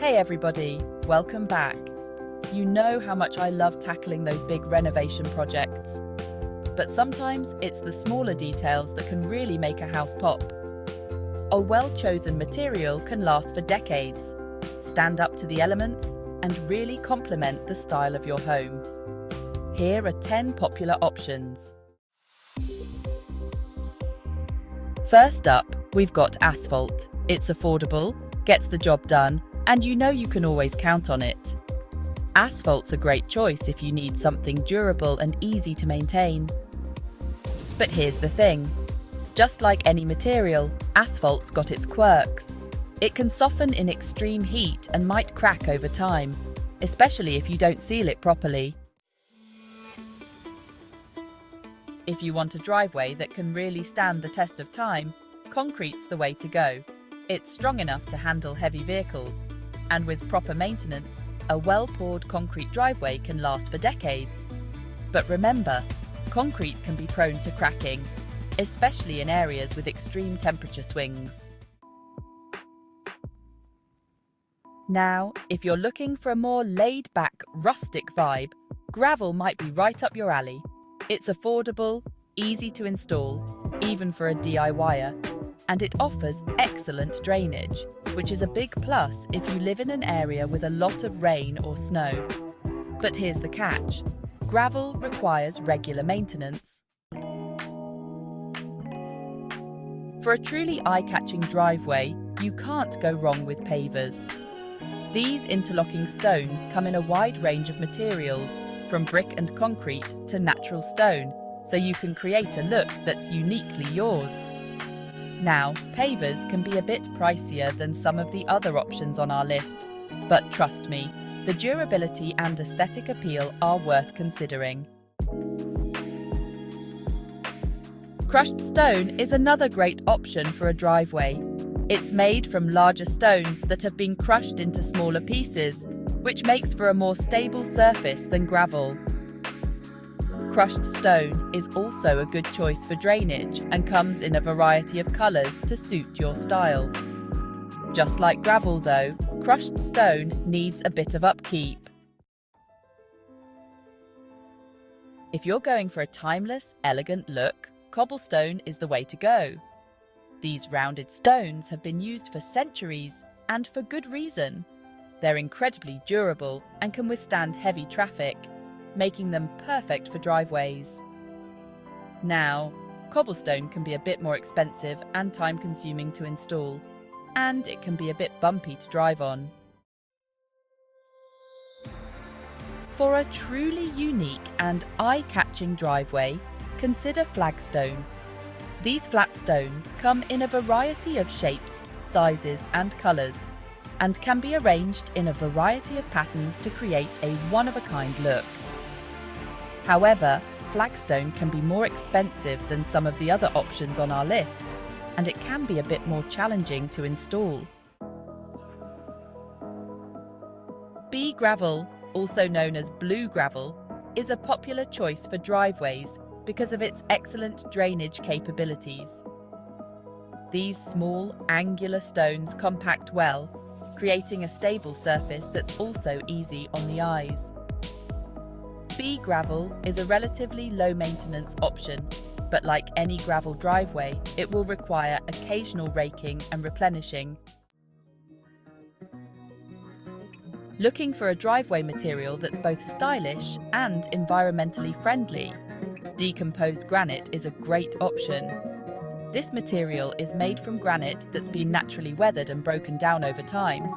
Hey everybody, welcome back. You know how much I love tackling those big renovation projects. But sometimes it's the smaller details that can really make a house pop. A well-chosen material can last for decades, stand up to the elements, and really complement the style of your home. Here are 10 popular options. First up, we've got Asphalt. It's affordable, gets the job done, and you know you can always count on it. Asphalt's a great choice if you need something durable and easy to maintain. But here's the thing. Just like any material, asphalt's got its quirks. It can soften in extreme heat and might crack over time, especially if you don't seal it properly. If you want a driveway that can really stand the test of time, concrete's the way to go. It's strong enough to handle heavy vehicles, and with proper maintenance, a well-poured concrete driveway can last for decades. But remember, concrete can be prone to cracking, especially in areas with extreme temperature swings. Now, if you're looking for a more laid-back, rustic vibe, gravel might be right up your alley. It's affordable, easy to install, even for a DIYer, and it offers excellent drainage, which is a big plus if you live in an area with a lot of rain or snow. But here's the catch. Gravel requires regular maintenance. For a truly eye-catching driveway, you can't go wrong with pavers. These interlocking stones come in a wide range of materials, from brick and concrete to natural stone, so you can create a look that's uniquely yours. Now, pavers can be a bit pricier than some of the other options on our list, but trust me, the durability and aesthetic appeal are worth considering. Crushed stone is another great option for a driveway. It's made from larger stones that have been crushed into smaller pieces, which makes for a more stable surface than gravel. Crushed stone is also a good choice for drainage and comes in a variety of colours to suit your style. Just like gravel though, crushed stone needs a bit of upkeep. If you're going for a timeless, elegant look, cobblestone is the way to go. These rounded stones have been used for centuries, and for good reason. They're incredibly durable and can withstand heavy traffic, making them perfect for driveways. Now, cobblestone can be a bit more expensive and time-consuming to install, and it can be a bit bumpy to drive on. For a truly unique and eye-catching driveway, consider flagstone. These flat stones come in a variety of shapes, sizes and colours, and can be arranged in a variety of patterns to create a one-of-a-kind look. However, flagstone can be more expensive than some of the other options on our list, and it can be a bit more challenging to install. Bee gravel, also known as blue gravel, is a popular choice for driveways because of its excellent drainage capabilities. These small, angular stones compact well, creating a stable surface that's also easy on the eyes. Bee gravel is a relatively low-maintenance option, but like any gravel driveway, it will require occasional raking and replenishing. Looking for a driveway material that's both stylish and environmentally friendly? Decomposed granite is a great option. This material is made from granite that's been naturally weathered and broken down over time.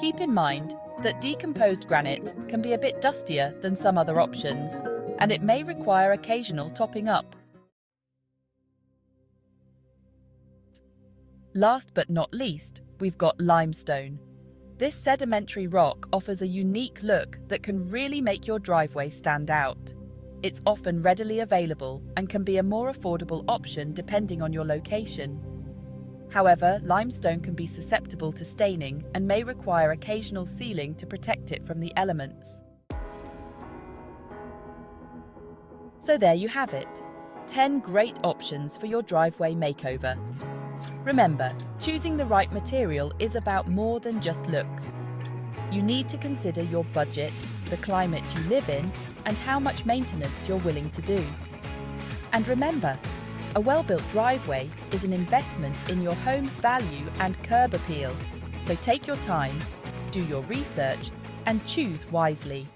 Keep in mind that decomposed granite can be a bit dustier than some other options, and it may require occasional topping up. Last but not least, we've got limestone. This sedimentary rock offers a unique look that can really make your driveway stand out. It's often readily available and can be a more affordable option depending on your location. However, limestone can be susceptible to staining and may require occasional sealing to protect it from the elements. So there you have it, 10 great options for your driveway makeover. Remember, choosing the right material is about more than just looks. You need to consider your budget, the climate you live in, and how much maintenance you're willing to do. And remember, a well-built driveway is an investment in your home's value and curb appeal, so take your time, do your research, and choose wisely.